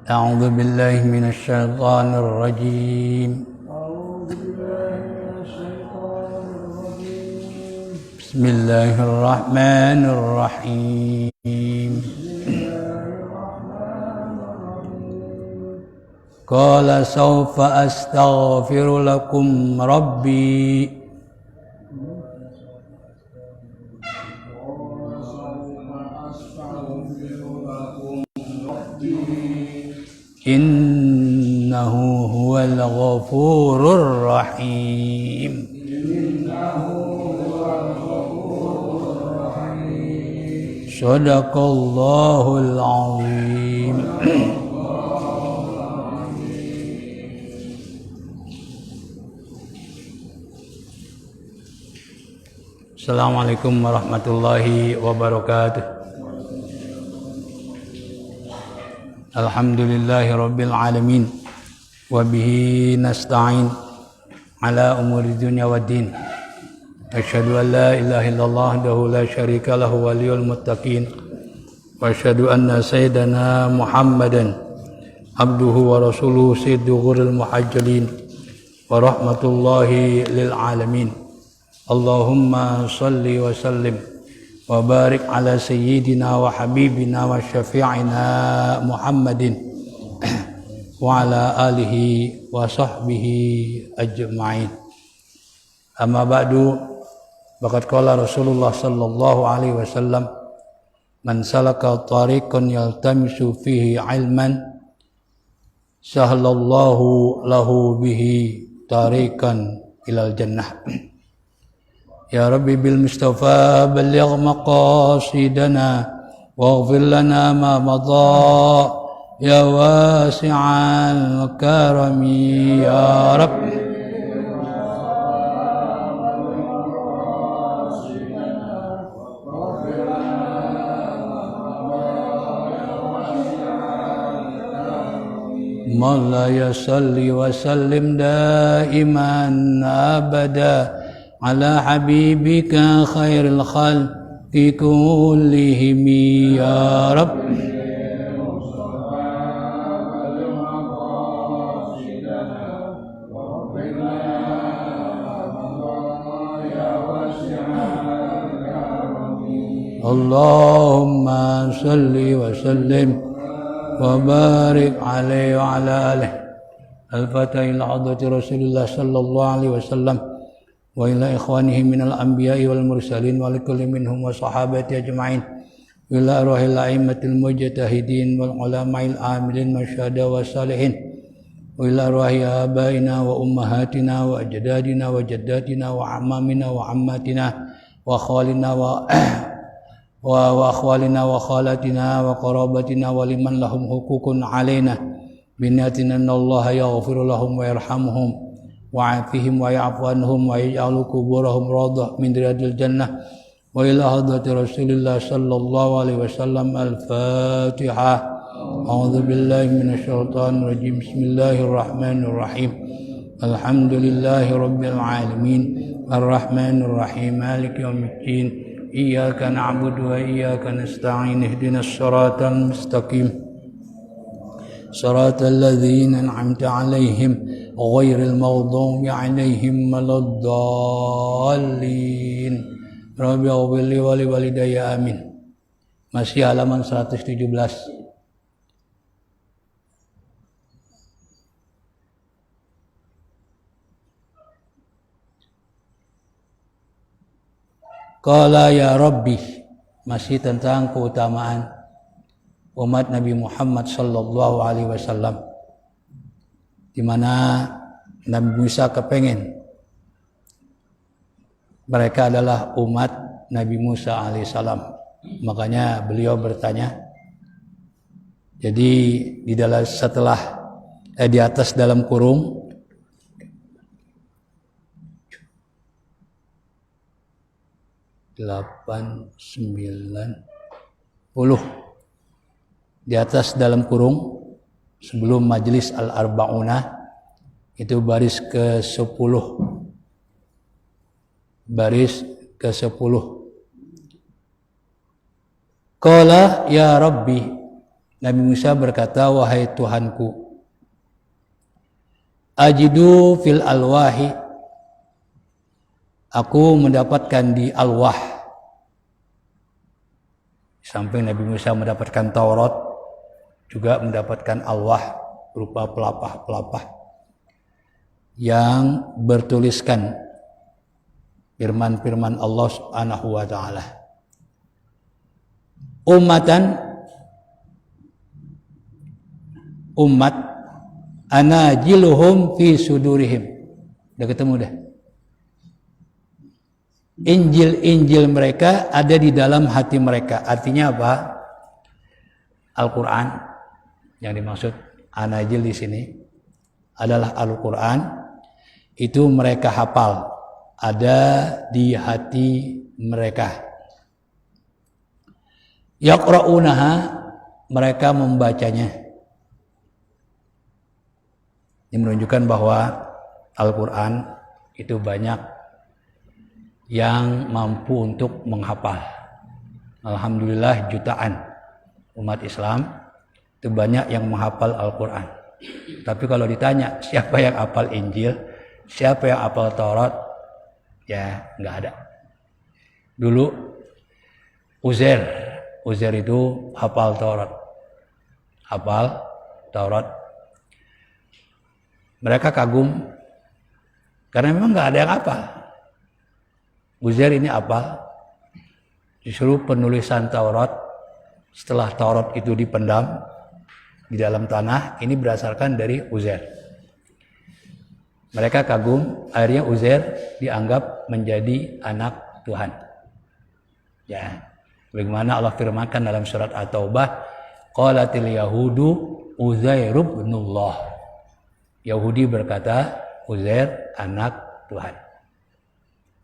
أعوذ بالله من الشيطان الرجيم بسم الله الرحمن الرحيم قال سوف أستغفر لكم ربي إنه هو الغفور الرحيم صدق الله العظيم. Assalamualaikum warahmatullahi wabarakatuh. Alhamdulillahi rabbil alamin wa bihi nasta'in ala umuri dunya waddin. Asyhadu an la ilaha illallah wahdahu la syarika lahu waliyul muttaqin wa asyhadu anna sayyidana Muhammadan abduhu wa rasuluhu sayyidul muhajjalin wa rahmatullahi lil alamin. Allahumma salli wa sallim wa barik ala sayyidina wa habibina wa syafi'ina Muhammadin wa ala alihi wa sahbihi ajma'in. Amma ba'du, faqad qala Rasulullah sallallahu alaihi wasallam, man salaka tariqan yaltamisu fihi ilman sahhalallahu lahu bihi tariqan ilal jannah. Ya Rabbi bil Mustafa balligh maqasidana waghfir lana ma madha ya wasi'al karami ya Rabbi. Mawlaya salli wa sallim daiman abada ala habibika khairil khalqi kullihim ya Rabb. Allahumma salli wa sallim wa barik alaihi wa ala alihi. Al-Fatihah ila hadrati Rasulullah sallallahu alaihi wasallam wa ila ikhwanihi minal anbiya'i wal mursalin wa likulli minhum wa sahabati ajma'in wa ila arwahil a'immatil mujtahidin wal ulama'il amilin masyhada wa salihin wa ila arwahi abaina wa ummahatina wa ajdadina wa jaddatina wa ammamina wa ammatina wa khawalina wa akhwalina wa khalatina wa qarabatina wa liman lahum hukukun alaina binatina anallaha yaghfiru lahum wa yarhamuhum wa'afihim wa ya'fu anhum wa yaj'alu kuburahum rawdah min riyadil jannah wa ila hadrati Rasulillah sallallahu alaihi wasallam. Al-Fatihah. A'udzu billahi minasy syaithanir rajim. Bismillahirrahmanirrahim. Alhamdulillahi rabbil alamin arrahmanir rahim maliki yaumiddin iyyaka na'budu wa iyyaka nasta'in ihdinas siratal mustaqim صراط الذين أنعمت عليهم غير المغضوب عليهم ولا الضالين رب اغفر لي ولوالدي آمين. Masih halaman 117. Qala ya Rabbi, masih tentang keutamaan umat Nabi Muhammad sallallahu alaihi wasallam, di mana Nabi Musa kepengen mereka adalah umat Nabi Musa alaihissalam. Makanya beliau bertanya. Jadi di dalam di atas dalam kurung delapan, 9, 10. Di atas dalam kurung sebelum majelis al-arba'unah itu baris ke-10. Baris ke-10. Qala ya Rabbi, Nabi Musa berkata, wahai Tuhanku, ajidu fil alwahi, aku mendapatkan di alwah. Sampai Nabi Musa mendapatkan Taurat, juga mendapatkan alwah berupa pelapah-pelapah yang bertuliskan firman-firman Allah Subhanahu wa taala. Umat anajiluhum fi sudurihim. Udah ketemu dah. Injil mereka ada di dalam hati mereka. Artinya apa? Al-Quran yang dimaksud anajil di sini adalah Al-Quran. Itu mereka hafal, ada di hati mereka. Yaqra'unaha, mereka membacanya. Ini menunjukkan bahwa Al-Quran itu banyak yang mampu untuk menghafal. Alhamdulillah jutaan umat Islam itu banyak yang menghafal Al-Quran. Tapi kalau ditanya siapa yang hafal Injil, siapa yang hafal Taurat, ya nggak ada. Dulu Uzair itu hafal Taurat. Mereka kagum karena memang nggak ada yang hafal. Uzair ini hafal. Justru penulisan Taurat setelah Taurat itu dipendam di dalam tanah, ini berdasarkan dari Uzair. Mereka kagum, akhirnya Uzair dianggap menjadi anak Tuhan. Ya, bagaimana Allah firmankan dalam surat At-Taubah, qalatil yahudu Uzair ibnullah. Yahudi berkata Uzair anak Tuhan.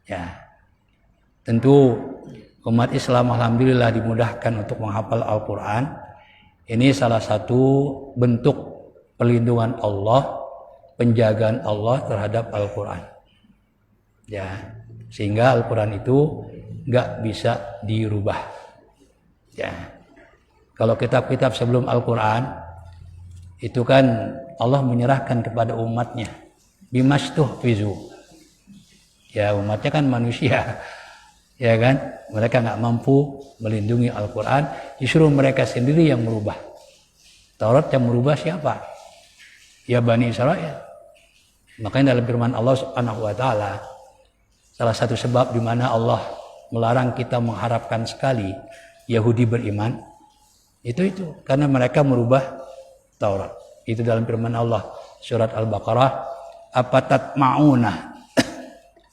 Ya, tentu umat Islam alhamdulillah dimudahkan untuk menghafal Al-Quran. Ini salah satu bentuk perlindungan Allah, penjagaan Allah terhadap Al-Quran. Ya, sehingga Al-Quran itu nggak bisa dirubah. Ya, kalau kitab-kitab sebelum Al-Quran itu kan Allah menyerahkan kepada umatnya bimastuhfizu. Ya, umatnya kan manusia, ya kan, mereka nggak mampu melindungi Al-Quran, justru mereka sendiri yang merubah. Taurat yang merubah siapa? Ya Bani Israel. Makanya dalam firman Allah Subhanahu wa taala, salah satu sebab di mana Allah melarang kita mengharapkan sekali Yahudi beriman, itu karena mereka merubah Taurat. Itu dalam firman Allah surat Al-Baqarah, apatatma'una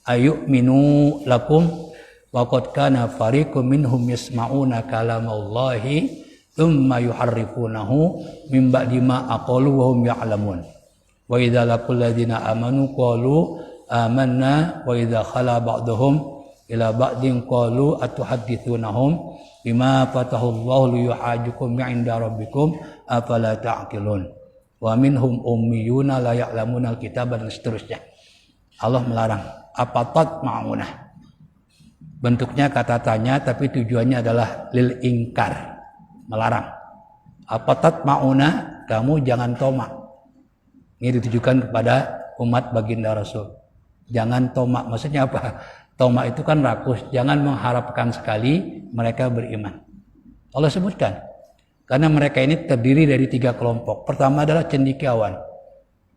ayu'minu lakum wa qad kana fariqum minhum yasma'una kalamallahi thumma yuharrifunahu min ba'di ma aqalu wa hum ya'lamun. Wa idza laqul ladzina amanu qalu amanna wa idza khala ba'dhum ila ba'din qalu atuhaddithunahum bima fatahullahu liyuhajjukum 'inda rabbikum afala ta'qilun. Wa minhum ummiyuna la ya'lamuna al-kitaba, dan seterusnya. Allah melarang apatat ma'unah. Bentuknya kata tanya tapi tujuannya adalah lil ingkar, melarang. Apatat ma'unah, kamu jangan tomak. Ini ditujukan kepada umat baginda Rasul. Jangan tomak, maksudnya apa? Tomak itu kan rakus, jangan mengharapkan sekali mereka beriman. Allah sebutkan, karena mereka ini terdiri dari 3 kelompok. Pertama adalah cendekiawan.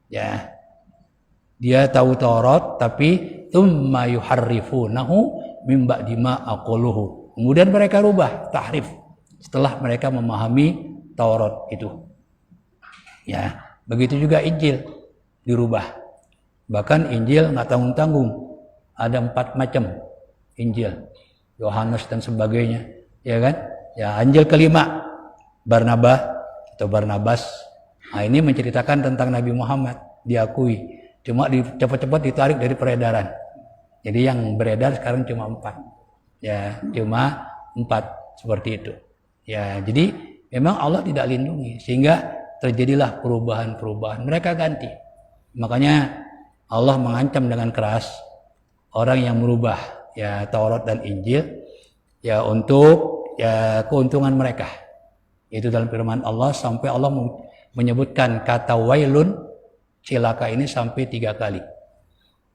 Ya. Dia tahu Taurat tapi tsumma yuharrifunahu mim ba'di ma aqaluhu. Kemudian mereka rubah, tahrif setelah mereka memahami Taurat itu. Ya, begitu juga Injil dirubah. Bahkan Injil nggak tanggung-tanggung. Ada 4 macam Injil. Yohanes dan sebagainya, ya kan? Ya, Injil kelima Barnabas. Nah, ini menceritakan tentang Nabi Muhammad, diakui. Cuma cepat-cepat ditarik dari peredaran. Jadi yang beredar sekarang cuma 4. Ya, cuma 4 seperti itu. Ya, jadi memang Allah tidak lindungi sehingga terjadilah perubahan-perubahan. Mereka ganti. Makanya Allah mengancam dengan keras orang yang merubah ya Taurat dan Injil ya untuk ya keuntungan mereka. Yaitu dalam firman Allah sampai Allah menyebutkan kata wailun, celaka ini sampai 3 kali.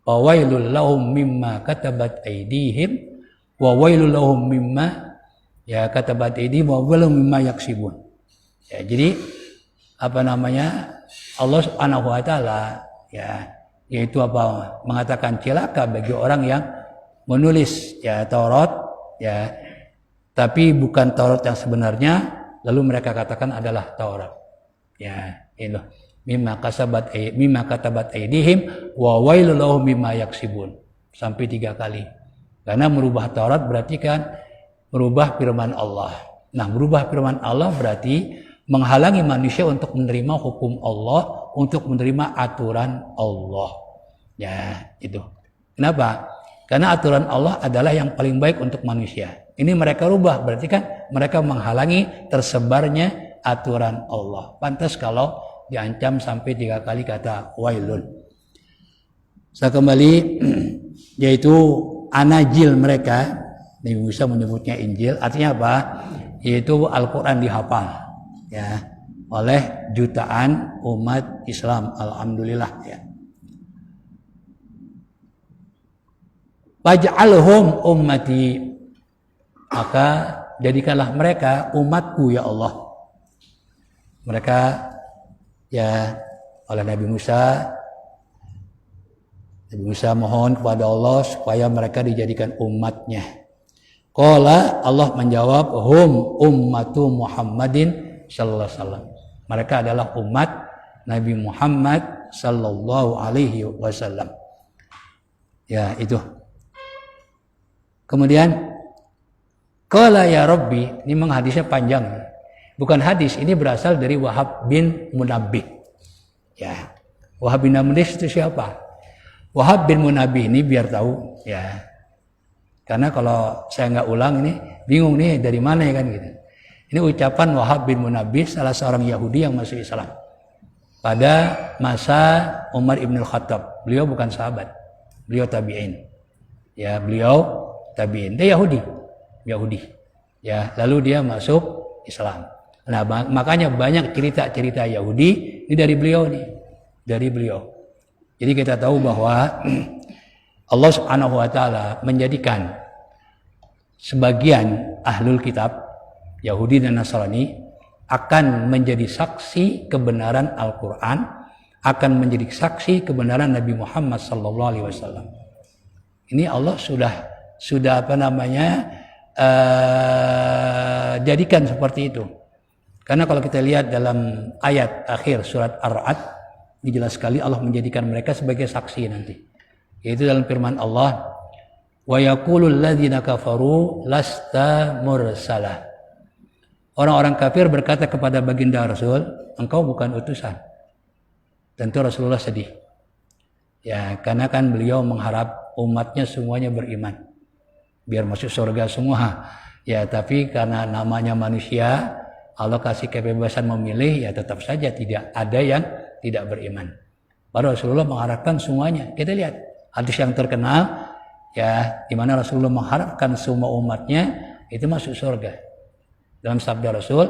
Wa wailul lahum mimma katabat aydihim wa wailul lahum mimma katabat aydihim wa wailul mimma yaksibun. Ya, jadi Allah Subhanahu wa taala yaitu mengatakan celaka bagi orang yang menulis Taurat tapi bukan Taurat yang sebenarnya, lalu mereka katakan adalah Taurat. Itu mimma katabat aydihim wa wailul lahum mimma yaksibun sampai 3 kali. Karena merubah Taurat berarti kan merubah firman Allah. Nah, merubah firman Allah berarti menghalangi manusia untuk menerima hukum Allah, untuk menerima aturan Allah. Itu. Kenapa? Karena aturan Allah adalah yang paling baik untuk manusia. Ini mereka rubah, berarti kan mereka menghalangi tersebarnya aturan Allah. Pantas kalau diancam sampai 3 kali kata wailun. Saya kembali, yaitu anajil mereka, Nabi Musa menyebutnya Injil, artinya apa? Yaitu Al-Quran dihafal oleh jutaan umat Islam, alhamdulillah Waj'alhum ummati, maka jadikanlah mereka umatku ya Allah. Mereka oleh Nabi Musa mohon kepada Allah supaya mereka dijadikan umatnya. Qala, Allah menjawab, hum ummatu Muhammadin sallallahu alaihi wasallam. Mereka adalah umat Nabi Muhammad sallallahu alaihi wasallam. Itu. Kemudian qala ya Rabbi, ini memang hadisnya panjang. Bukan hadis, ini berasal dari Wahab bin Munabbih. Wahab bin Munabbih itu siapa? Wahab bin Munabbih ini biar tahu karena kalau saya nggak ulang ini bingung nih dari mana kan gitu. Ini ucapan Wahab bin Munabbih, salah seorang Yahudi yang masuk Islam pada masa Umar ibn Khattab. Beliau bukan sahabat, beliau tabi'in. Beliau tabi'in. Dia Yahudi. Lalu dia masuk Islam. Nah, makanya banyak cerita-cerita Yahudi ini dari beliau nih, dari beliau. Jadi kita tahu bahwa Allah Subhanahu wa taala menjadikan sebagian ahlul kitab Yahudi dan Nasrani akan menjadi saksi kebenaran Al-Qur'an, akan menjadi saksi kebenaran Nabi Muhammad sallallahu alaihi wasallam. Ini Allah sudah jadikan seperti itu. Karena kalau kita lihat dalam ayat akhir surat Ar-Ra'd, ini jelas sekali Allah menjadikan mereka sebagai saksi nanti. Yaitu dalam firman Allah, wa yaqulul ladzina kafaru lasta mursalah. Orang-orang kafir berkata kepada baginda Rasul, engkau bukan utusan. Tentu Rasulullah sedih. Karena kan beliau mengharap umatnya semuanya beriman, biar masuk surga semua. Tapi karena namanya manusia, Allah kasih kebebasan memilih, tetap saja tidak ada yang tidak beriman. Baru Rasulullah mengharapkan semuanya. Kita lihat hadis yang terkenal di mana Rasulullah mengharapkan semua umatnya itu masuk surga. Dalam sabda Rasul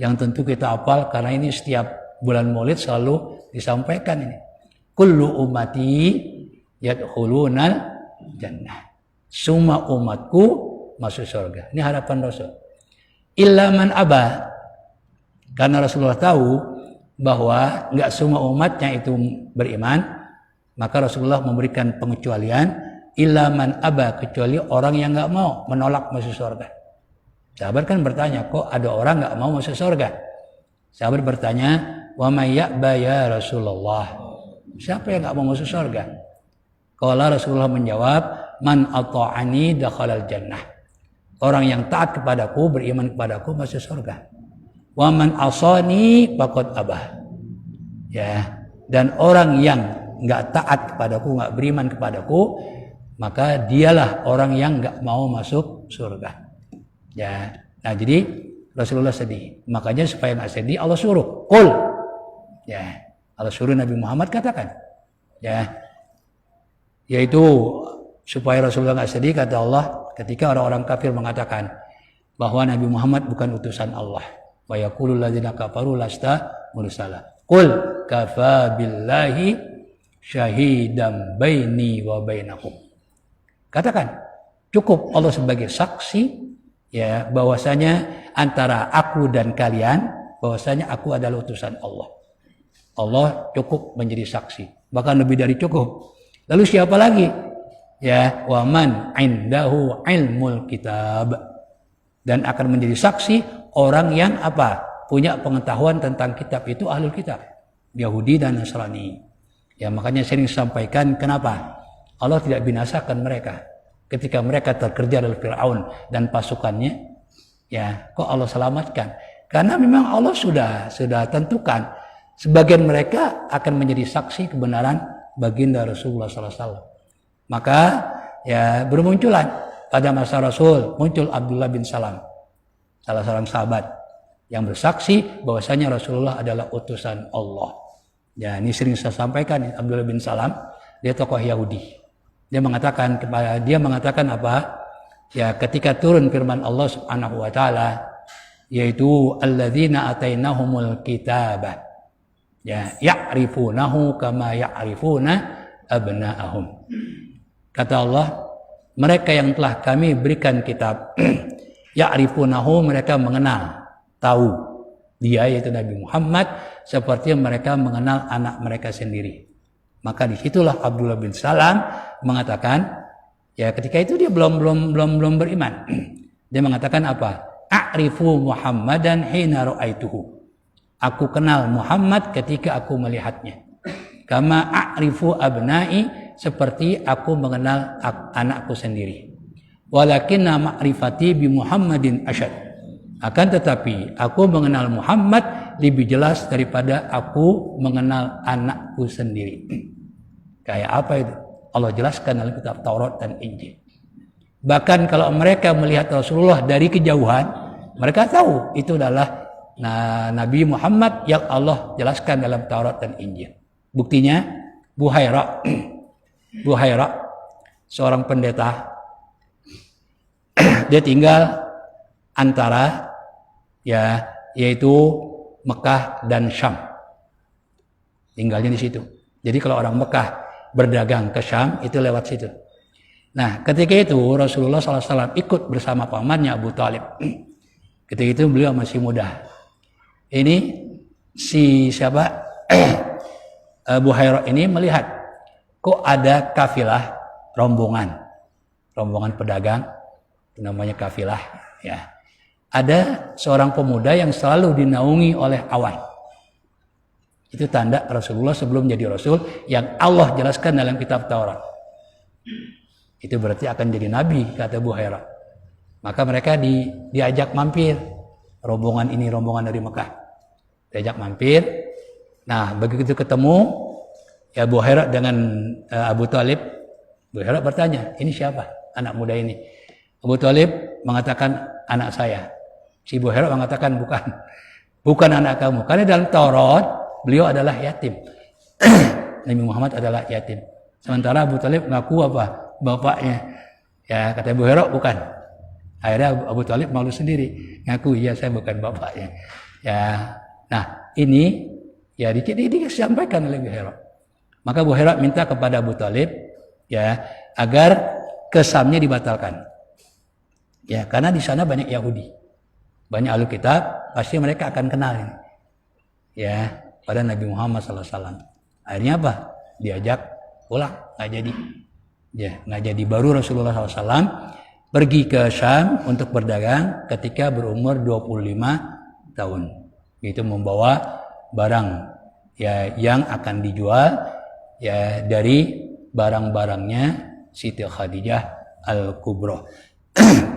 yang tentu kita hafal karena ini setiap bulan Maulid selalu disampaikan ini. Kullu ummati yadkhulunal jannah. Semua umatku masuk surga. Ini harapan Rasul. Illa man aba. Karena Rasulullah tahu bahwa enggak semua umatnya itu beriman, maka Rasulullah memberikan pengecualian, illa man aba, kecuali orang yang enggak mau, menolak masuk surga. Sahabat kan bertanya, kok ada orang enggak mau masuk surga? Sahabat bertanya, wa may ya'ba ya Rasulullah? Siapa yang enggak mau masuk surga? Qala Rasulullah menjawab, man ata'ani dakhalal jannah. Orang yang taat kepadaku, beriman kepadaku masuk surga. Wa man asani faqad abah. Dan orang yang enggak taat kepadaku, enggak beriman kepadaku, maka dialah orang yang enggak mau masuk surga. Nah jadi Rasulullah sedih. Makanya supaya enggak sedih Allah suruh qul. Allah suruh Nabi Muhammad katakan. Yaitu supaya Rasulullah enggak sedih, kata Allah ketika orang-orang kafir mengatakan bahwa Nabi Muhammad bukan utusan Allah. wa yaqulul ladzina kafaru lasta mursala. Qul kafa billahi syahidan baini wa bainakum. Katakan, cukup Allah sebagai saksi ya bahwasanya antara aku dan kalian bahwasanya aku adalah utusan Allah. Allah cukup menjadi saksi, bahkan lebih dari cukup. Lalu siapa lagi? Ya, wa man indahu ilmul kitab. Dan akan menjadi saksi orang yang apa? Punya pengetahuan tentang kitab itu ahlul kitab, Yahudi dan Nasrani. Ya, makanya sering sampaikan kenapa Allah tidak binasakan mereka ketika mereka terkejar oleh Firaun dan pasukannya. Ya, kok Allah selamatkan? Karena memang Allah sudah tentukan sebagian mereka akan menjadi saksi kebenaran baginda Rasulullah SAW. Maka ya bermunculan pada masa Rasul muncul Abdullah bin Salam, salah seorang sahabat yang bersaksi bahwasanya Rasulullah adalah utusan Allah. Ya, ini sering saya sampaikan. Abdullah bin Salam, dia tokoh Yahudi. Dia mengatakan apa? Ya, ketika turun firman Allah Subhanahu wa taala yaitu alladzina atainahumul kitaba ya ya'rifunahu kama ya'rifuna abna'ahum. Kata Allah, mereka yang telah kami berikan kitab ya'rifunahu, mereka mengenal, tahu dia yaitu Nabi Muhammad seperti mereka mengenal anak mereka sendiri. Maka disitulah Abdullah bin Salam mengatakan, ya ketika itu dia belum beriman. Dia mengatakan apa? A'rifu Muhammadan hina ra'aituhu. Aku kenal Muhammad ketika aku melihatnya. Kama a'rifu abna'i, seperti aku mengenal anakku sendiri. Walakinna ma'rifati bi Muhammadin asyad. Akan tetapi aku mengenal Muhammad lebih jelas daripada aku mengenal anakku sendiri. Kayak apa itu? Allah jelaskan dalam kitab Taurat dan Injil. Bahkan kalau mereka melihat Rasulullah dari kejauhan, mereka tahu itu adalah Nabi Muhammad yang Allah jelaskan dalam Taurat dan Injil. Buktinya Buhaira, seorang pendeta, dia tinggal antara yaitu Mekah dan Syam. Tinggalnya di situ. Jadi kalau orang Mekah berdagang ke Syam itu lewat situ. Nah, ketika itu Rasulullah SAW ikut bersama pamannya Abu Thalib. Ketika itu beliau masih muda. Ini si siapa? Buhaira ini melihat kok ada kafilah rombongan pedagang, namanya kafilah ya. Ada seorang pemuda yang selalu dinaungi oleh awan. Itu tanda Rasulullah sebelum jadi Rasul yang Allah jelaskan dalam kitab Taurat. Itu berarti akan jadi nabi, kata Buhaira. Maka mereka diajak mampir. Rombongan dari Mekah. Diajak mampir. Nah, begitu ketemu ya Buhaira dengan Abu Thalib, Buhaira bertanya, ini siapa anak muda ini? Abu Thalib mengatakan, anak saya. Si Buhaira mengatakan, bukan anak kamu. Karena dalam Taurat beliau adalah yatim. Nabi Muhammad adalah yatim. Sementara Abu Thalib mengaku apa? Bapaknya. Ya, kata Buhaira, bukan. Akhirnya Abu Thalib malu sendiri, ngaku, iya saya bukan bapaknya. Ya, nah ini ya disampaikan oleh Buhaira. Maka Buhaira minta kepada Abu Thalib ya agar kesamnya dibatalkan. Ya, karena di sana banyak Yahudi, banyak ahli kitab, pasti mereka akan kenal ini. Ya, pada Nabi Muhammad SAW. Akhirnya apa? Diajak pulang, nggak jadi. Ya, nggak jadi. Baru Rasulullah SAW pergi ke Syam untuk berdagang ketika berumur 25 tahun. Itu membawa barang ya yang akan dijual ya dari barang-barangnya Siti Khadijah Al-Kubra.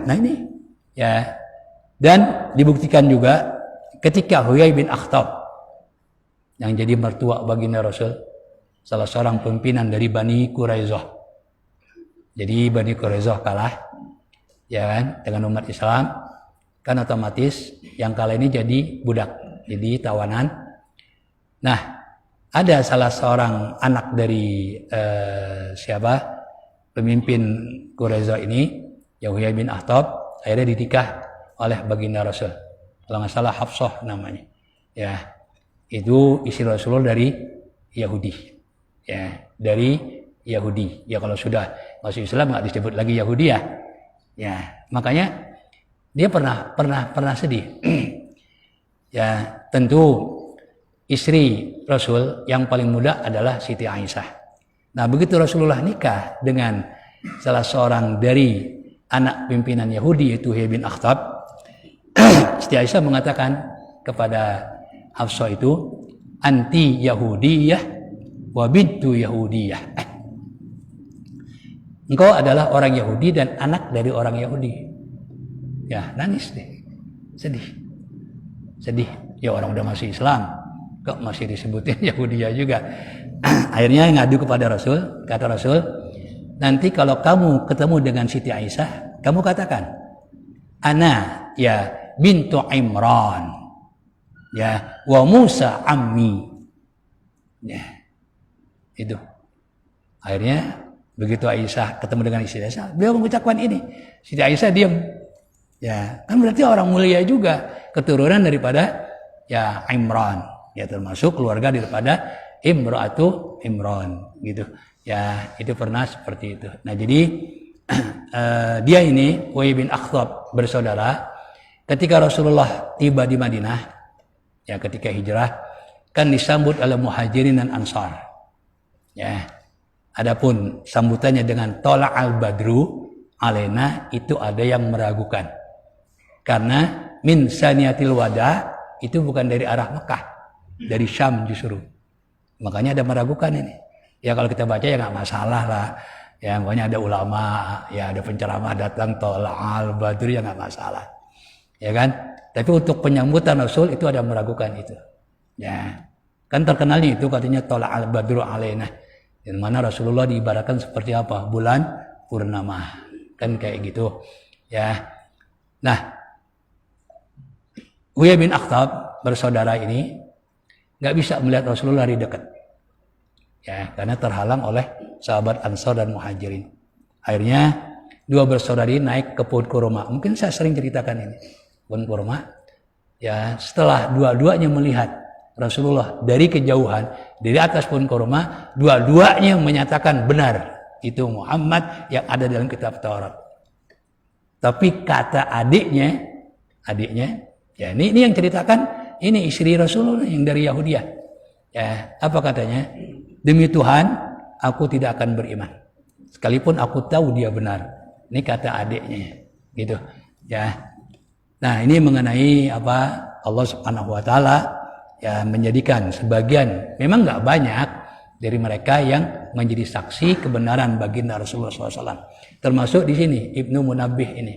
Nah ini ya, dan dibuktikan juga ketika Huyai bin Akhtab yang jadi mertua baginda Rasul, salah seorang pimpinan dari Bani Quraisyah. Jadi Bani Quraisyah kalah ya kan dengan umat Islam, kan otomatis yang kalah ini jadi budak, jadi tawanan. Nah, ada salah seorang anak dari pemimpin Quraisyah ini, Huyai bin Akhtab, akhirnya dinikah oleh baginda Rasul. kalau nggak salah Hafsah namanya. Ya, itu istri Rasulullah dari Yahudi. Ya, dari Yahudi. Ya kalau sudah masuk Islam nggak disebut lagi Yahudi ya. Ya, makanya dia pernah sedih. Ya, tentu istri Rasul yang paling muda adalah Siti Aisyah. Nah, begitu Rasulullah nikah dengan salah seorang dari anak pimpinan Yahudi yaitu Huyai bin Akhtab, Siti Aisyah mengatakan kepada Hafsah itu, anti Yahudiyah wa bintu Yahudiyah. Engkau adalah orang Yahudi dan anak dari orang Yahudi. Ya, nangis deh. Sedih. Ya orang udah masuk Islam, kok masih disebutin Yahudiyah juga. Akhirnya ngadu kepada Rasul, kata Rasul, nanti kalau kamu ketemu dengan Siti Aisyah, kamu katakan, ana ya bintu Imran, ya wa Musa ammi. Ya, itu. Akhirnya begitu Aisyah ketemu dengan Siti Aisyah, beliau mengucapkan ini. Siti Aisyah diam. Ya, kan berarti orang mulia juga, keturunan daripada ya Imran, ya termasuk keluarga daripada Imra'atu Imran gitu. Ya, itu pernah seperti itu. Nah, jadi dia ini Huyai bin Akhtab bersaudara ketika Rasulullah tiba di Madinah, ya ketika hijrah kan disambut oleh Muhajirin dan Ansar. Ya. Adapun sambutannya dengan Tola al-Badru alaina itu ada yang meragukan. Karena min saniyatil wada itu bukan dari arah Mekah, dari Syam justru. Makanya ada meragukan ini. Ya kalau kita baca ya nggak masalah lah. Ya pokoknya ada ulama, ya ada penceramah datang Tola al-Badru ya nggak masalah. Ya kan? Tapi untuk penyambutan Rasul itu ada meragukan itu. Ya. Kan terkenalnya itu katanya Tola al-Badru alaina. Di mana Rasulullah diibaratkan seperti apa? Bulan purnama. Kan kayak gitu. Ya. Nah, Huyai bin Akhtab bersaudara ini nggak bisa melihat Rasulullah dari dekat. Ya, karena terhalang oleh sahabat Ansar dan Muhajirin. Akhirnya dua bersaudara ini naik ke pohon kurma. Mungkin saya sering ceritakan ini. Pohon kurma. Ya, setelah dua-duanya melihat Rasulullah dari kejauhan, dari atas pohon kurma, dua-duanya menyatakan benar itu Muhammad yang ada dalam kitab Taurat. Tapi kata adiknya, ya ini yang ceritakan ini istri Rasulullah yang dari Yahudiyah. Ya, apa katanya? Demi Tuhan, aku tidak akan beriman. Sekalipun aku tahu dia benar. Ini kata adiknya, gitu. Ya. Nah, ini mengenai apa Allah Subhanahu wa taala ya menjadikan sebagian, memang nggak banyak dari mereka yang menjadi saksi kebenaran baginda Rasulullah SAW. Termasuk di sini Ibnu Munabbih ini.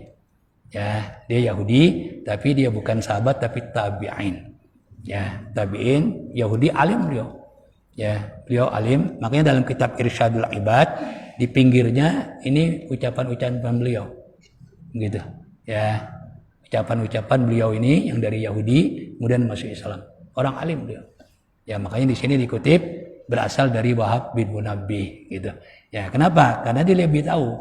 Ya, dia Yahudi, tapi dia bukan sahabat, tapi tabi'in. Ya, tabi'in, Yahudi alim beliau. Ya, beliau alim. Makanya dalam kitab Irsyadul Ibad di pinggirnya ini ucapan-ucapan beliau, gitu. Ya, ucapan-ucapan beliau ini yang dari Yahudi kemudian masuk Islam. Orang alim beliau. Ya, makanya di sini dikutip berasal dari Wahab bin Munabbih, gitu. Ya, kenapa? Karena dia lebih tahu.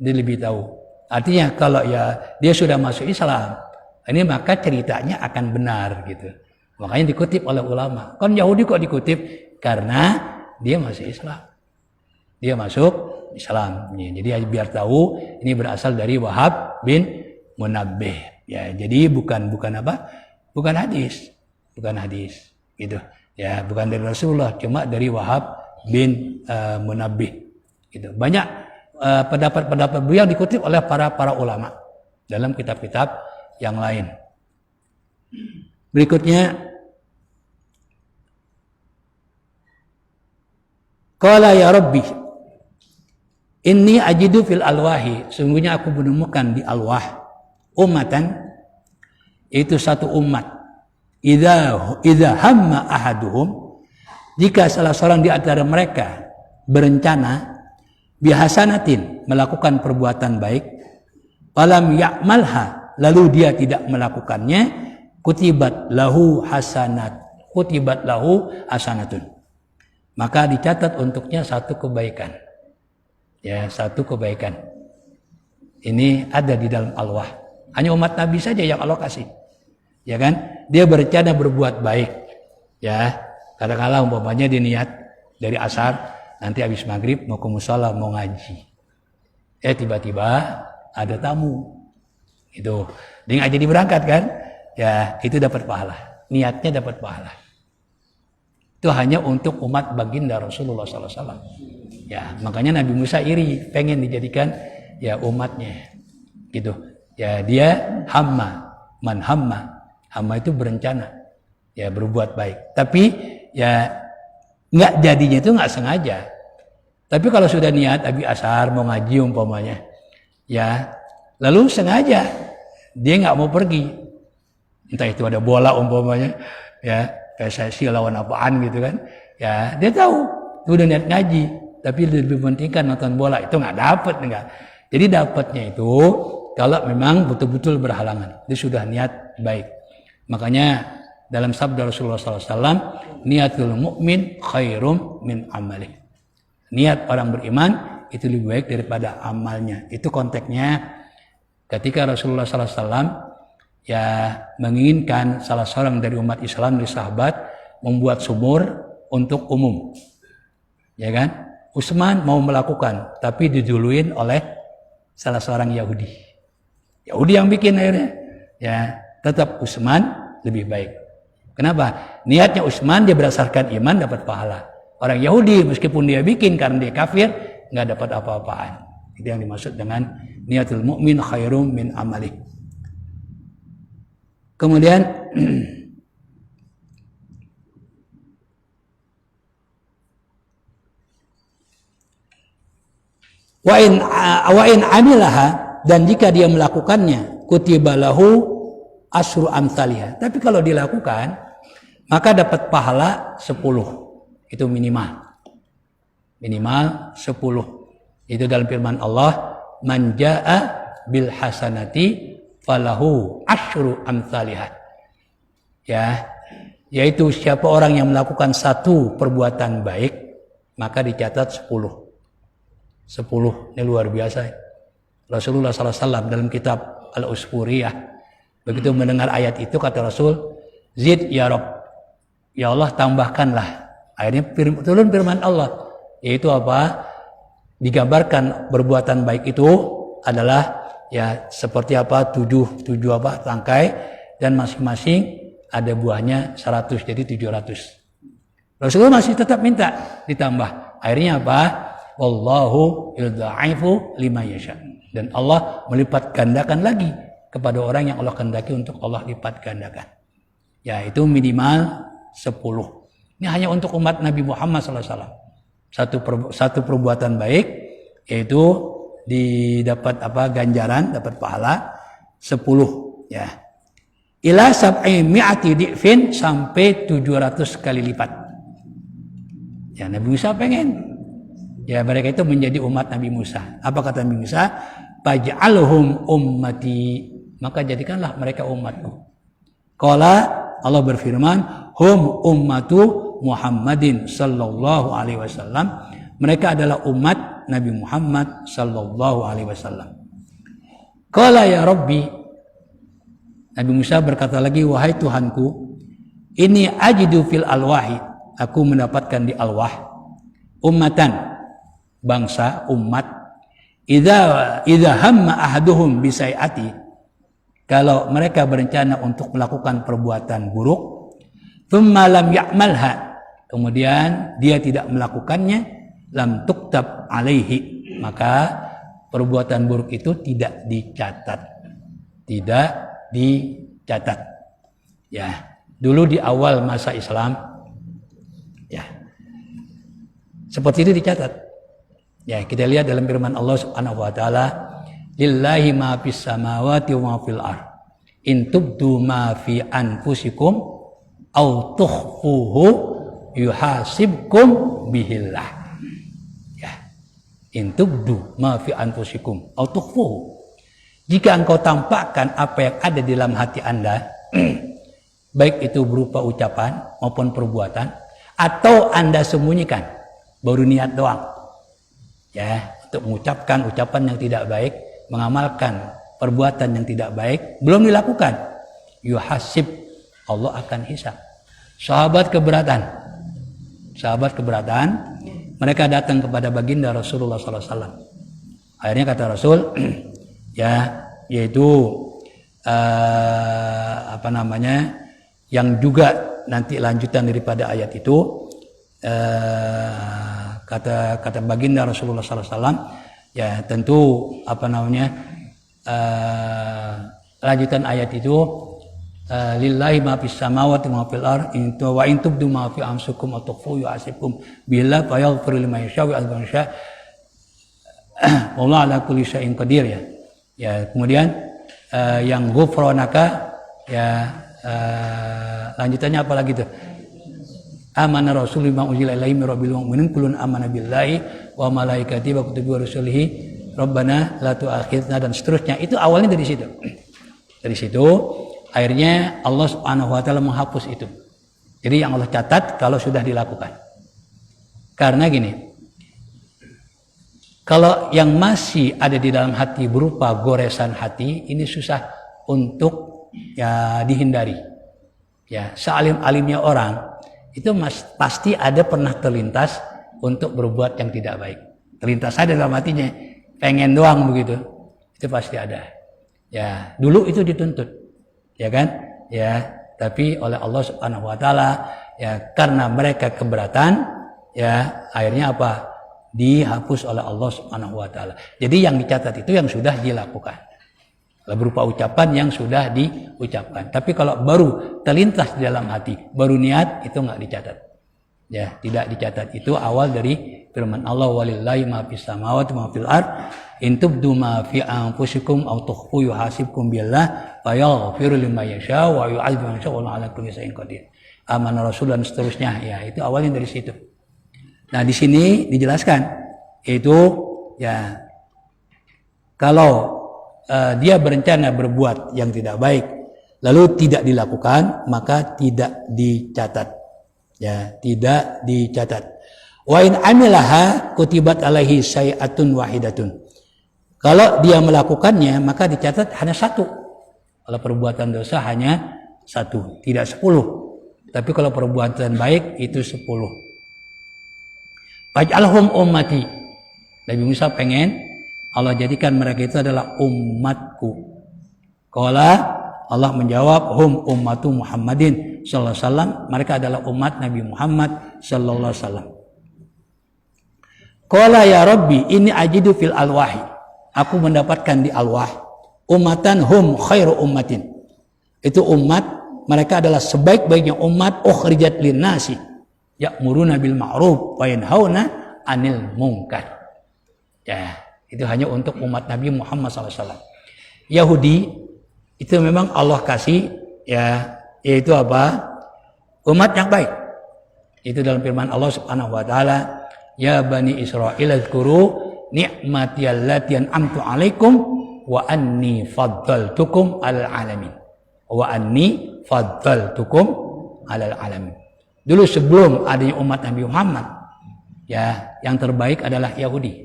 Dia lebih tahu. Artinya kalau ya dia sudah masuk Islam, ini maka ceritanya akan benar gitu. Makanya dikutip oleh ulama. Kan Yahudi kok dikutip? Karena dia masuk Islam. Dia masuk Islam. Ya, jadi biar tahu ini berasal dari Wahab bin Munabbih. Ya, jadi bukan apa? Bukan hadis. Bukan hadis. Gitu. Ya, bukan dari Rasulullah, cuma dari Wahab bin Munabbih. Gitu. Banyak pendapat-pendapat beliau dikutip oleh para ulama dalam kitab-kitab yang lain. Berikutnya, qala ya Rabbi inni ajidu fil alwahi, sungguhnya aku menemukan di alwah ummatan, itu satu umat, idza hamma ahaduhum, jika salah seorang di antara mereka berencana bihasanatin, melakukan perbuatan baik, walam ya'malha, lalu dia tidak melakukannya, kutibat lahu hasanatun, maka dicatat untuknya satu kebaikan. Ya, satu kebaikan. Ini ada di dalam alwah. Hanya umat Nabi saja yang Allah kasih. ya kan? Dia berencana berbuat baik, ya. Kadang-kala umpamanya dia niat dari asar, nanti habis maghrib mau ke musala mau ngaji. Tiba-tiba ada tamu, itu dia nggak jadi berangkat kan? Ya itu dapat pahala, niatnya dapat pahala. Itu hanya untuk umat baginda Rasulullah SAW. Ya makanya Nabi Musa iri, pengen dijadikan ya umatnya, gitu. Ya dia man hamma itu berencana, ya berbuat baik. Tapi ya nggak jadinya itu nggak sengaja. Tapi kalau sudah niat abi asar mau ngaji umpamanya, ya lalu sengaja dia nggak mau pergi, entah itu ada bola umpamanya, ya PSSI lawan apaan gitu kan, ya dia tahu udah niat ngaji, tapi lebih pentingkan nonton bola, itu nggak dapet enggak. Jadi dapatnya itu kalau memang betul-betul berhalangan, dia sudah niat baik. Makanya dalam sabda Rasulullah SAW, niatul mu'min khairum min amalih. Niat orang beriman itu lebih baik daripada amalnya. Itu konteksnya ketika Rasulullah SAW ya menginginkan salah seorang dari umat Islam, dari sahabat, membuat sumur untuk umum. Ya kan? Utsman mau melakukan, tapi diduluin oleh salah seorang Yahudi. Yahudi yang bikin akhirnya. Ya, tetap Utsman lebih baik. Kenapa? Niatnya Utsman dia berdasarkan iman dapat pahala. Orang Yahudi meskipun dia bikin karena dia kafir nggak dapat apa-apaan. Itu yang dimaksud dengan niatul mu'min khairum min amalih. Kemudian wa in amilaha, dan jika dia melakukannya kutibalahu asru amsalihah. Tapi kalau dilakukan maka dapat pahala 10. Itu minimal 10. Itu dalam firman Allah, man jaa bil hasanati falahu asyru amsalihah. Ya, yaitu siapa orang yang melakukan satu perbuatan baik maka dicatat 10. Ini luar biasa. Rasulullah SAW dalam kitab Al-Usfuriyah begitu mendengar ayat itu kata Rasul, zid ya Rabb, ya Allah tambahkanlah. Akhirnya turun firman Allah, yaitu apa? Digambarkan perbuatan baik itu adalah ya seperti apa? tujuh apa? Tangkai, dan masing-masing ada buahnya 100, jadi 700. Rasulullah masih tetap minta ditambah. Akhirnya apa? Wallahu yudha'ifu lima yasha. Dan Allah melipat gandakan lagi kepada orang yang Allah kehendaki untuk Allah lipat gandakan. Ya itu minimal 10. Ini hanya untuk umat Nabi Muhammad SAW. Satu perbuatan baik yaitu didapat ganjaran, dapat pahala 10 ya. Ila sab'i mi'ati di'fin, sampai 700 kali lipat. Ya Nabi Musa pengen ya mereka itu menjadi umat Nabi Musa. Apa kata Nabi Musa? Faj'alhum ummati, maka jadikanlah mereka umatku. Qala, Allah berfirman, hum ummatu Muhammadin sallallahu alaihi wasallam. Mereka adalah umat Nabi Muhammad sallallahu alaihi wasallam. Qala ya Rabbi, Nabi Musa berkata lagi, wahai Tuhanku, ini ajidu fil alwahi, aku mendapatkan di alwah ummatan, bangsa, umat, idza hamma ahaduhum bisai'ati, kalau mereka berencana untuk melakukan perbuatan buruk, thumma lam ya'malha, kemudian dia tidak melakukannya, lam tuktab alaihi, maka perbuatan buruk itu tidak dicatat. Ya, dulu di awal masa Islam ya seperti itu dicatat. Ya, kita lihat dalam firman Allah Subhanahu wa taala, lillahi ma fis samawati wa ma fil ardh, in tubdu ma fi anfusikum aw tukhfuhu yuhasibkum bihillah. Ya, in tubdu ma fi anfusikum aw tukhfuhu, jika engkau tampakkan apa yang ada di dalam hati Anda, baik itu berupa ucapan maupun perbuatan, atau Anda sembunyikan, baru niat doang, ya, untuk mengucapkan ucapan yang tidak baik, mengamalkan perbuatan yang tidak baik, belum dilakukan, yuhasib, Allah akan hisab. Sahabat keberatan, mereka datang kepada baginda Rasulullah SAW. Akhirnya kata Rasul, ya, yaitu yang juga nanti lanjutan daripada ayat itu, kata baginda Rasulullah SAW, ya tentu lanjutan ayat itu, lillahi ma fis samawati ma fil ardh wa in tubdu ma fi anfusikum wa tukhfu yu'asibkum billahi fa yaghfiru liman yasha wa yu'adhibu man yasha wallahu ala kulli syai'in qadir, ya. Ya, kemudian yang ghufranaka, ya, lanjutannya apa lagi tuh? Amana rasul bima unzila ilaihi min rabbil mu'minin kullun amana billahi wa malaikatihi wa kutubihi wa rusulihi rabbana la tu'akhidna, dan seterusnya. Itu awalnya dari situ. Dari situ akhirnya Allah Subhanahu wa taala menghapus itu. Jadi yang Allah catat kalau sudah dilakukan. Karena gini, kalau yang masih ada di dalam hati berupa goresan hati, ini susah untuk, ya, dihindari. Ya, sealim-alimnya orang itu pasti ada pernah terlintas untuk berbuat yang tidak baik. Terlintas ada dalam hatinya, pengen doang begitu. Itu pasti ada. Ya, dulu itu dituntut. Ya kan? Ya, tapi oleh Allah Subhanahu wa taala, ya, karena mereka keberatan, ya, akhirnya apa? Dihapus oleh Allah Subhanahu wa taala. Jadi yang dicatat itu yang sudah dilakukan. Berupa ucapan yang sudah diucapkan. Tapi kalau baru terlintas di dalam hati, baru niat, itu enggak dicatat. Ya, tidak dicatat. Itu awal dari firman Allah, walillahi ma fis samawati ma fil ardh in tubdu ma fi anfusikum aw tukhfu yuhasibkum billah fa yaghfiru liman yasha wa yu'adhibu man yasha wallahu ala kulli syai'in qadir. Amanah Rasul dan seterusnya, ya, itu awalnya dari situ. Nah, di sini dijelaskan itu, ya, kalau dia berencana berbuat yang tidak baik lalu tidak dilakukan, maka tidak dicatat. Ya, tidak dicatat. Wa in amilaha kutibat alaihi syai'atun wahidatun. Kalau dia melakukannya, maka dicatat hanya satu. Kalau perbuatan dosa hanya satu, tidak 10. Tapi kalau perbuatan baik itu 10. Faj'alhum ummati. Nabi Musa pengen Allah jadikan mereka itu adalah umatku. Qala, Allah menjawab, hum ummatu Muhammadin sallallahu alaihi wasallam. Mereka adalah umat Nabi Muhammad sallallahu alaihi wasallam. Qala ya Rabbi, ini ajidu fil alwahi. Aku mendapatkan di alwah. Ummatan hum khairu ummatin. Itu umat, mereka adalah sebaik-baiknya umat, ukhrijat linnasi. Ya'muruna bil ma'ruf wa yanhauna 'anil munkar. Ya, itu hanya untuk umat Nabi Muhammad SAW. Yahudi itu memang Allah kasih, ya, yaitu apa? Umat yang baik. Itu dalam firman Allah Subhanahu wa taala, ya bani Israil azkuru ni'mati allati an'amtu 'alaikum wa anni faddaltukum 'alal 'alamin. Wa anni faddaltukum 'alal 'alamin. Dulu sebelum adanya umat Nabi Muhammad, ya, yang terbaik adalah Yahudi.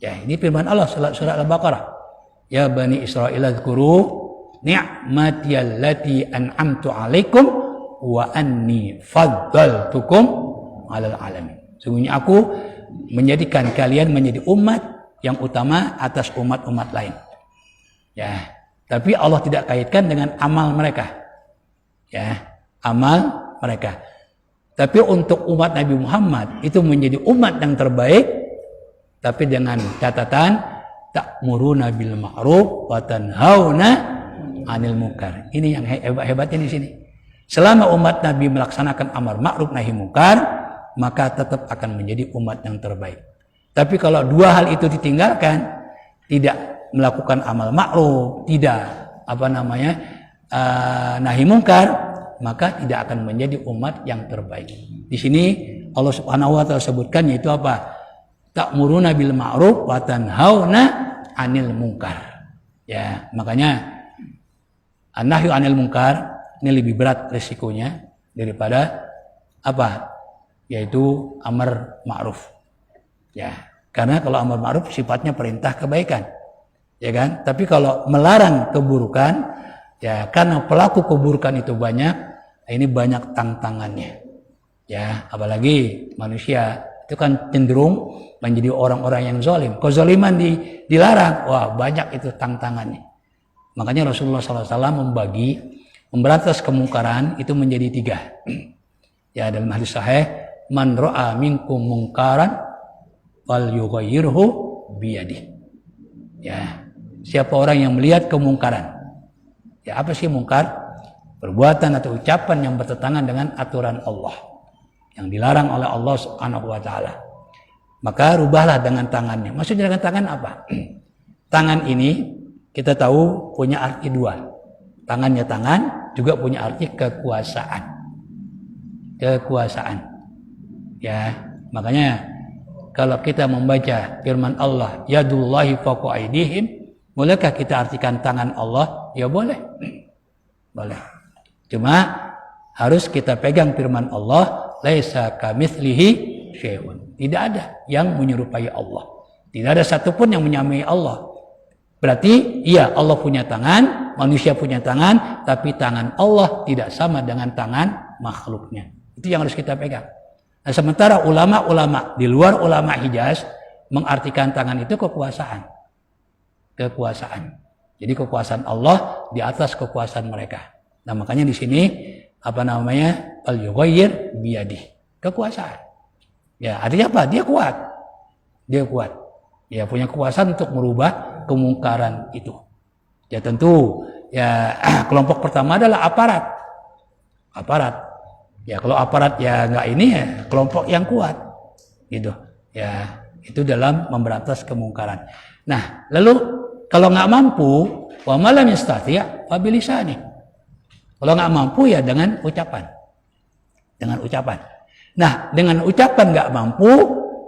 Ya, ini firman Allah surat Al-Baqarah. Ya bani Israil azkuru ni'mati allati an'amtu 'alaikum wa anni faddaltukum 'alal 'alamin. Sungguhnya aku menjadikan kalian menjadi umat yang utama atas umat-umat lain. Ya, tapi Allah tidak kaitkan dengan amal mereka. Ya, amal mereka. Tapi untuk umat Nabi Muhammad itu menjadi umat yang terbaik, tapi dengan catatan ta'muruna bil ma'ruf wa tanhauna 'anil munkar. Ini yang hebatnya di sini. Selama umat Nabi melaksanakan amar ma'ruf nahi munkar, maka tetap akan menjadi umat yang terbaik. Tapi kalau dua hal itu ditinggalkan, tidak melakukan amal ma'ruf, tidak nahi munkar, maka tidak akan menjadi umat yang terbaik. Di sini Allah Subhanahu wa taala sebutkan, yaitu apa? Ta'muruna bil ma'ruf wa tanhauna 'anil munkar. Ya, makanya an-nahyu 'anil munkar ini lebih berat resikonya daripada apa? Yaitu amar ma'ruf. Ya, karena kalau amar ma'ruf sifatnya perintah kebaikan. Ya kan? Tapi kalau melarang keburukan, Ya, karena pelaku keburukan itu banyak, ini banyak tantangannya. Ya, apalagi manusia itu kan cenderung menjadi orang-orang yang zalim. Kezaliman dilarang, wah banyak itu tantangannya. Makanya Rasulullah SAW memberantas kemungkaran itu menjadi 3. Ya, dalam hadis sahih, man ra'a minkum mungkaran fal yughayyirhu biyadihi. Ya, siapa orang yang melihat kemungkaran. Ya, apa sih mungkar? Perbuatan atau ucapan yang bertentangan dengan aturan Allah, yang dilarang oleh Allah Subhanahu wa taala. Maka rubahlah dengan tangannya. Maksudnya dengan tangan apa? Tangan ini kita tahu punya arti 2. Tangannya tangan juga punya arti kekuasaan. Kekuasaan. Ya, makanya kalau kita membaca firman Allah, yadullahi fawqa aydihim, bolehkah kita artikan tangan Allah? Ya boleh. Boleh. Cuma harus kita pegang firman Allah, laisa kamitslihi syai'un. Tidak ada yang menyerupai Allah. Tidak ada satupun yang menyamai Allah. Berarti iya, Allah punya tangan, manusia punya tangan, tapi tangan Allah tidak sama dengan tangan makhluknya. Itu yang harus kita pegang. Nah, sementara ulama-ulama di luar ulama Hijaz mengartikan tangan itu kekuasaan. Kekuasaan. Jadi kekuasaan Allah di atas kekuasaan mereka. Nah, makanya di sini al yughayyir biyadi. Kekuasaan. Ya, artinya apa? Dia kuat. Dia kuat. Dia punya kekuasaan untuk merubah kemungkaran itu. Ya tentu ya kelompok pertama adalah aparat. Aparat. Ya kalau aparat ya nggak ini ya kelompok yang kuat. Gitu. Ya, itu dalam memberantas kemungkaran. Nah, lalu kalau nggak mampu, wa malam yastati' fa bilisani. Kalau nggak mampu ya dengan ucapan. Dengan ucapan. Nah, dengan ucapan nggak mampu,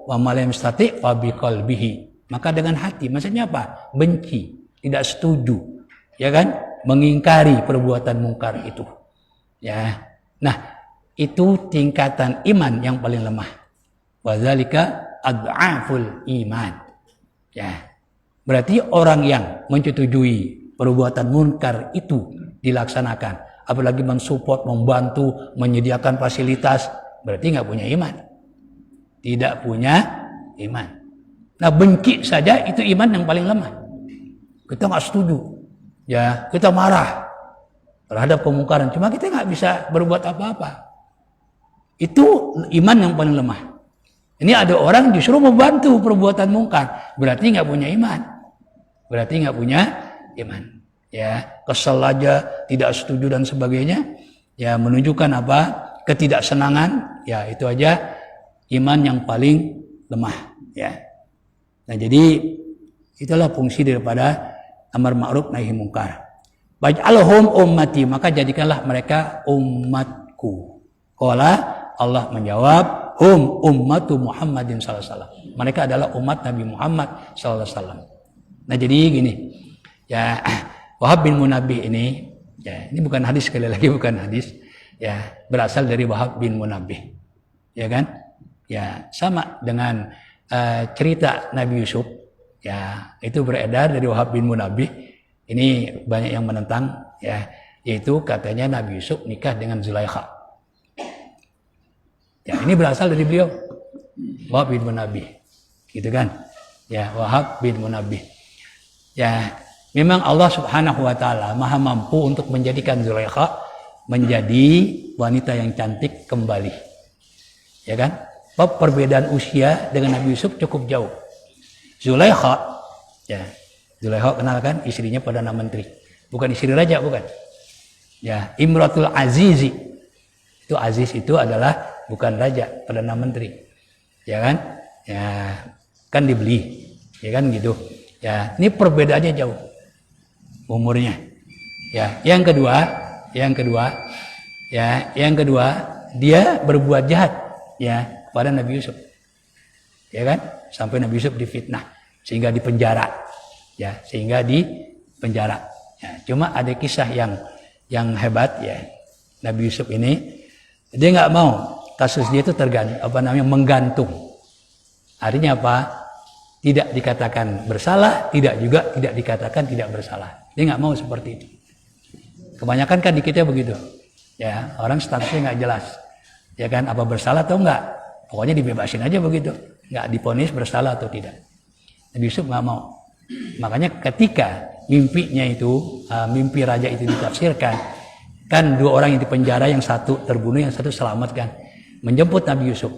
wa malam yastati' fa biqalbihi. Maka dengan hati, maksudnya apa? Benci, tidak setuju, ya kan? Mengingkari perbuatan mungkar itu. Ya. Nah, itu tingkatan iman yang paling lemah. Wa dzalika ad'aful iman. Ya. Berarti orang yang menyetujui perbuatan munkar itu dilaksanakan, apalagi mensupport, membantu, menyediakan fasilitas, berarti nggak punya iman. Tidak punya iman. Nah, benci saja itu iman yang paling lemah. Kita nggak setuju, ya kita marah terhadap kemungkaran, cuma kita nggak bisa berbuat apa-apa. Itu iman yang paling lemah. Ini ada orang disuruh membantu perbuatan mungkar, berarti nggak punya iman. Berarti nggak punya iman. Ya, kesel aja, tidak setuju dan sebagainya. Ya, menunjukkan apa? Ketidaksenangan. Ya, itu aja iman yang paling lemah. Ya. Nah, jadi itulah fungsi daripada amar ma'ruf nahi mungkar. Waj'alhum ummati, maka jadikanlah mereka umatku. Qala, Allah menjawab, hum ummatu Muhammadin sallallahu alaihi wasallam. Mereka adalah umat Nabi Muhammad sallallahu alaihi wasallam. Nah, jadi gini. Ya, Wahab bin Munabbih ini, ya, ini bukan hadis, sekali lagi bukan hadis. Ya, berasal dari Wahab bin Munabbih. Ya kan? Ya, sama dengan cerita Nabi Yusuf, ya itu beredar dari Wahab bin Munabbih. Ini banyak yang menentang, ya, yaitu katanya Nabi Yusuf nikah dengan Zulaikha. Ya, ini berasal dari beliau, Wahab bin Munabbih, gitu kan? Ya, Wahab bin Munabbih. Ya, memang Allah Subhanahu wa taala Maha mampu untuk menjadikan Zulaikha menjadi wanita yang cantik kembali. Ya kan? Perbedaan usia dengan Nabi Yusuf cukup jauh. Zulaikha, ya, Zulaikha kenal kan, istrinya Perdana Menteri, bukan istri raja, bukan. Ya, Imratul Azizi, itu Aziz itu adalah bukan raja, Perdana Menteri, ya kan? Ya, kan dibeli, ya kan gitu. Ya, ini perbedaannya jauh, umurnya. Ya, yang kedua, dia berbuat jahat, ya, pada Nabi Yusuf, ya kan, sampai Nabi Yusuf difitnah sehingga dipenjara, ya, ya, cuma ada kisah yang hebat, ya, Nabi Yusuf ini dia nggak mau kasus dia itu menggantung, artinya apa? Tidak dikatakan bersalah, tidak dikatakan tidak bersalah, dia nggak mau seperti itu, Kebanyakan kan di kita begitu. Ya, orang statusnya nggak jelas. Ya kan, apa bersalah atau enggak? Pokoknya dibebasin aja begitu. Nggak diponis bersalah atau tidak. Nabi Yusuf nggak mau. Makanya ketika mimpinya itu, mimpi raja itu ditafsirkan, kan dua orang yang dipenjara, yang satu terbunuh, yang satu selamat kan, menjemput Nabi Yusuf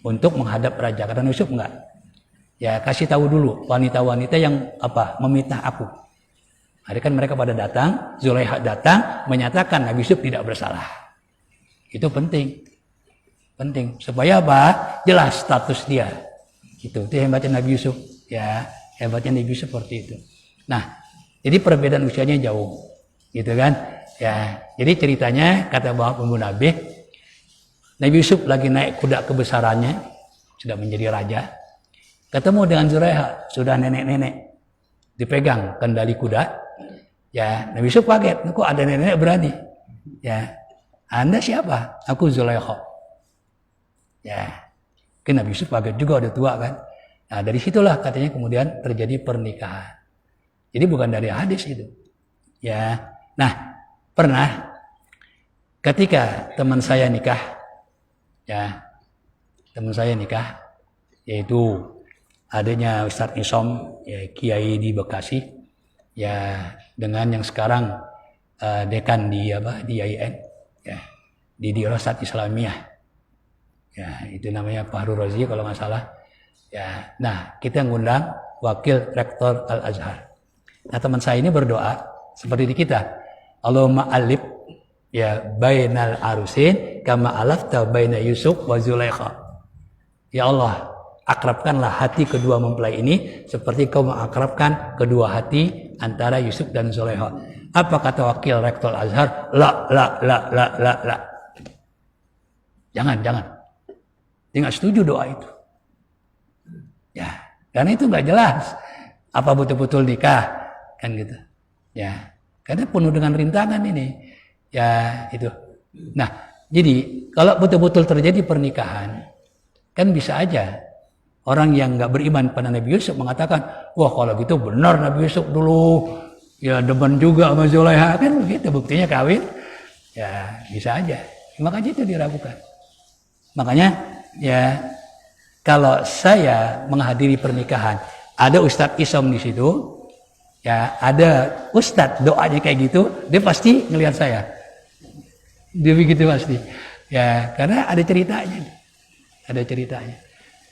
untuk menghadap raja. Kata Nabi Yusuf enggak. Ya, kasih tahu dulu wanita-wanita yang memitah aku. Hari kan mereka pada datang, Zulaikha datang menyatakan Nabi Yusuf tidak bersalah. Itu penting. Penting supaya jelas status dia. Itu hebatnya Nabi Yusuf. Ya, hebatnya Nabi Yusuf seperti itu. Nah, jadi perbedaan usianya jauh. Gitu kan? Ya, jadi ceritanya kata Wahab bin Munabbih, Nabi Yusuf lagi naik kuda kebesarannya, sudah menjadi raja. Ketemu dengan Zulaikha, sudah nenek-nenek. Dipegang kendali kuda. Ya, Nabi Yusuf kaget, kok ada nenek berani? Ya, Anda siapa? Aku Zulaikha. Ya, kan Nabi Yusuf kaget juga, udah tua kan. Nah, dari situlah katanya kemudian terjadi pernikahan. Jadi bukan dari hadis itu. Ya, nah pernah ketika teman saya nikah, yaitu adanya Ustadz Isom, ya, Kiai di Bekasi, ya, dengan yang sekarang dekan di IAIN, ya, di Dirasat Islamiyah, ya, itu namanya Pak Harun Rozi kalau nggak salah, ya. Nah, kita ngundang wakil rektor Al Azhar. Nah, teman saya ini berdoa seperti di kita, Allahumma alif ya bainal arusin kama alafta baina Yusuf wa Zulaikha. Ya Allah, akrabkanlah hati kedua mempelai ini seperti kau mengakrabkan kedua hati antara Yusuf dan Zulaikha. Apa kata wakil rektor Azhar? La. Jangan. Dia nggak setuju doa itu. Ya, karena itu nggak jelas. Apa betul-betul nikah kan gitu. Ya, karena penuh dengan rintangan ini. Ya, itu. Nah, jadi kalau betul-betul terjadi pernikahan, kan bisa aja orang yang nggak beriman pada Nabi Yusuf mengatakan, wah kalau gitu benar Nabi Yusuf dulu ya demen juga sama Zulaikha, kan begitu, buktinya kawin. Ya bisa aja. Makanya itu diragukan. Makanya ya kalau saya menghadiri pernikahan, ada Ustadz Isom di situ, ya ada Ustadz doanya kayak gitu, dia pasti ngelihat saya. Dia begitu pasti. Ya karena ada ceritanya.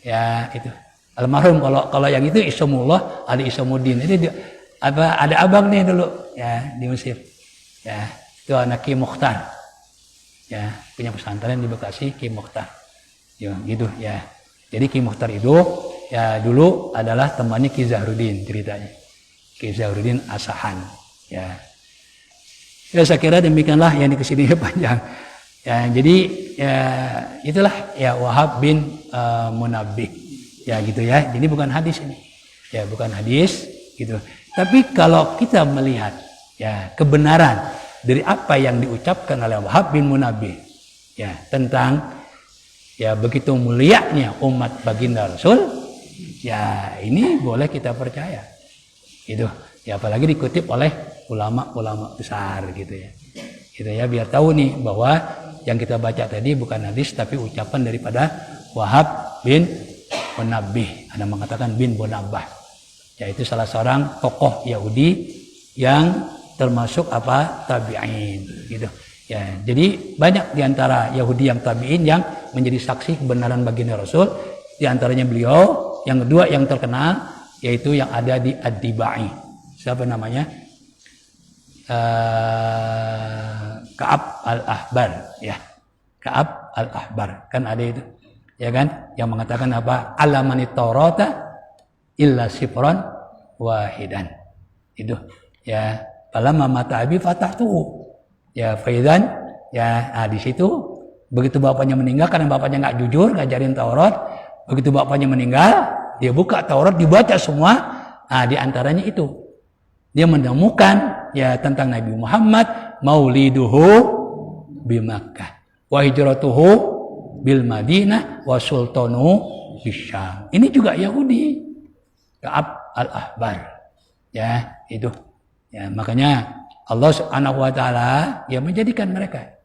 Ya itu almarhum, kalau yang itu Isomullah Ali Isomuddin, ini ada abang nih dulu ya di Mesir, ya itu anak Ki Mukhtar, ya punya pesantren di Bekasi, Ki Mukhtar, ya gitu ya. Jadi Ki Mukhtar itu ya dulu adalah temannya Ki Zahruddin, ceritanya Ki Zahruddin Asahan, ya saya kira demikianlah, yang kesini panjang. Ya, jadi ya itulah ya Wahab bin Munabbih, ya gitu ya. Jadi bukan hadis ini, ya bukan hadis gitu. Tapi kalau kita melihat ya kebenaran dari apa yang diucapkan oleh Wahab bin Munabbih, ya tentang ya begitu mulianya umat baginda Rasul, ya ini boleh kita percaya, gitu. Ya apalagi dikutip oleh ulama-ulama besar gitu ya. Gitu ya, biar tahu nih bahwa yang kita baca tadi bukan hadis tapi ucapan daripada Wahab bin Munabbih. Ada mengatakan bin Munabbah, yaitu salah seorang tokoh Yahudi yang termasuk tabi'in gitu. Ya, jadi banyak diantara Yahudi yang tabi'in yang menjadi saksi kebenaran baginda Rasul. Di antaranya beliau, yang kedua yang terkenal yaitu yang ada di Ad-Dibai. Siapa namanya? Ka'ab al-Ahbar, ya. Ka'ab al-Ahbar, kan ada itu, ya kan, yang mengatakan apa? Alamani Taurata illa sifran wahidan. Itu, ya. Falamma mata abi fatahtuhu. Ya, faidan, ya. Nah, di situ begitu bapaknya meninggal karena bapaknya nggak jujur ngajarin Taurat, begitu bapaknya meninggal, dia buka Taurat, dibaca semua. Nah, di antaranya itu dia menemukan ya tentang Nabi Muhammad, mauliduhu bi Makkah wa hijratuhu bil Madinah wa sultanu bisyam. Ini juga Yahudi, Ka'ab al-Ahbar, ya itu ya. Makanya Allah Subhanahu wa taala yang menjadikan mereka.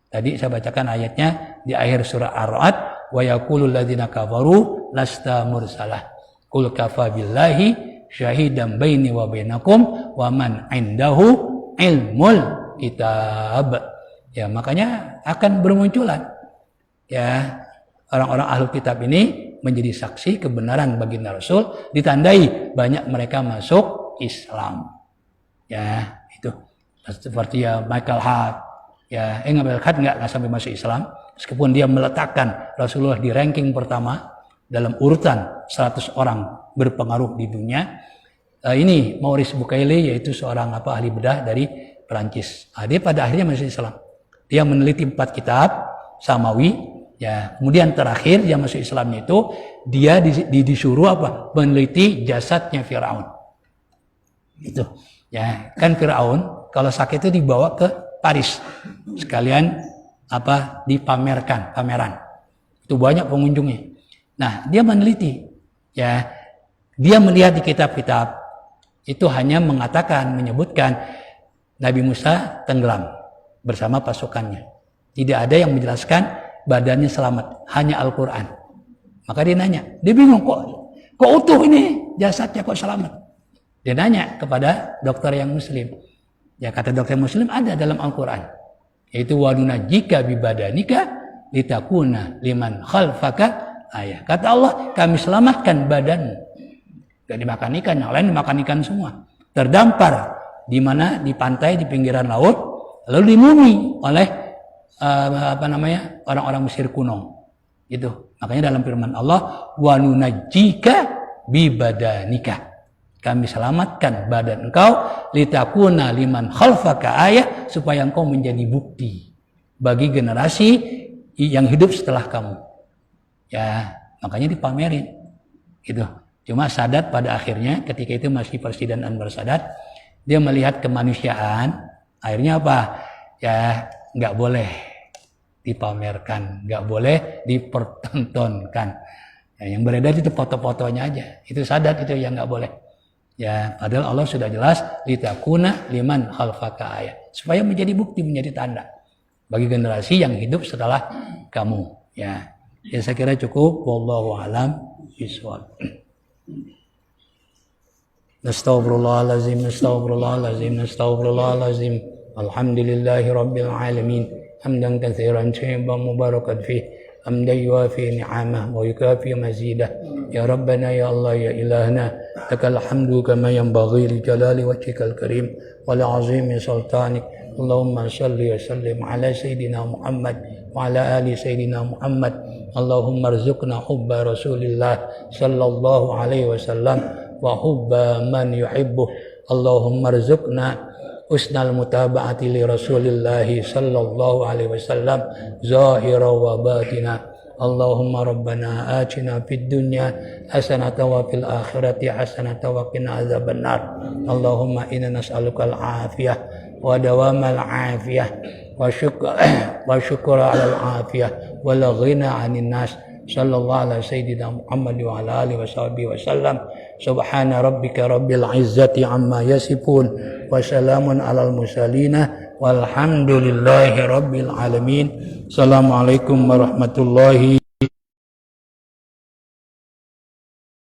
Tadi saya bacakan ayatnya di akhir surah Ar-Ra'd, wa yaqulul ladzina kafaru lasta mursalah. Qul kafa billahi syahidan baini wa bainakum wa man indahu ilmul kitab. Ya, makanya akan bermunculan ya orang-orang ahlul kitab ini menjadi saksi kebenaran baginda Rasul, ditandai banyak mereka masuk Islam. Ya, itu seperti ya Michael Hart. Ya, Michael Hart nggak sampai masuk Islam, meskipun dia meletakkan Rasulullah di ranking pertama dalam urutan 100 orang berpengaruh di dunia. Ini Maurice Bucaille, yaitu seorang ahli bedah dari Perancis. Dia pada akhirnya masuk Islam. Dia meneliti 4 kitab Samawi. Ya, kemudian terakhir dia masuk Islamnya itu dia disuruh meneliti jasadnya Firaun. Itu. Ya, kan Firaun kalau sakit itu dibawa ke Paris. Sekalian dipameran. Itu banyak pengunjungnya. Nah, dia meneliti. Ya, dia melihat di kitab-kitab itu hanya menyebutkan Nabi Musa tenggelam bersama pasukannya. Tidak ada yang menjelaskan badannya selamat, hanya Al-Quran. Maka dia nanya, dia bingung kok utuh ini jasadnya kok selamat. Dia nanya kepada dokter yang muslim. Ya, kata dokter muslim ada dalam Al-Quran, yaitu wa nunajjika bi badanika litakuna liman khalfaka ayah. Kata Allah, kami selamatkan badanmu. Gak dimakan ikan, yang lain dimakan ikan semua. Terdampar di mana, di pantai, di pinggiran laut, lalu dimumi oleh orang-orang Mesir kuno. Itu. Makanya dalam firman Allah, wa nunajjika bi badanika. Kami selamatkan badan engkau litakuna liman khalfaka ayah, supaya engkau menjadi bukti bagi generasi yang hidup setelah kamu. Ya, makanya dipamerin. Gitu. Cuma Sadat pada akhirnya ketika itu masih Presiden Anwar Sadat, dia melihat kemanusiaan, akhirnya ya nggak boleh dipamerkan, nggak boleh dipertontonkan. Ya, yang beredar itu foto-fotonya aja. Itu Sadat itu yang nggak boleh. Ya, padahal Allah sudah jelas litakuna liman khalfaka ayah, supaya menjadi bukti, menjadi tanda bagi generasi yang hidup setelah kamu. Ya, saya kira cukup. Wallahu a'lam bishawab. Astaghfirullahalazim, astaghfirullahalazim, astaghfirullahalazim. Alhamdulillahi rabbil alamin. Hamdan katsiran thayyiban mubarakan fih. Hamdan yuafi ni'amah wa yukafi mazidah. Ya Rabbana ya Allah ya ilahna, lakal hamdu kama yanbaghi li jalali wajhikal karim wa li 'azimi sultanik. Allahumma shalli wa sallim ala sayyidina Muhammad wa ala ali sayyidina Muhammad. Allahumma arzuqna hubba Rasulillah sallallahu alaihi wasallam wa hubba man yuhibbuh. Allahumma arzuqna usnal mutaba'ati li Rasulillah sallallahu alaihi wasallam zahira wa batina. Allahumma rabbana atina fid dunya hasanatan wa fil akhirati hasanatan wa qina azabannar. Allahumma inna nas'aluka al-afiyah wa dawamal afiyah wa syukra 'alal afiyah wal ghina 'anil nas. Sallallahu ala sayyidina Muhammad wa ala alihi wa sallam. Subhana rabbika rabbil izzati amma yasifun wa salamun alal mursalin walhamdulillahi rabbil alamin. Assalamualaikum warahmatullahi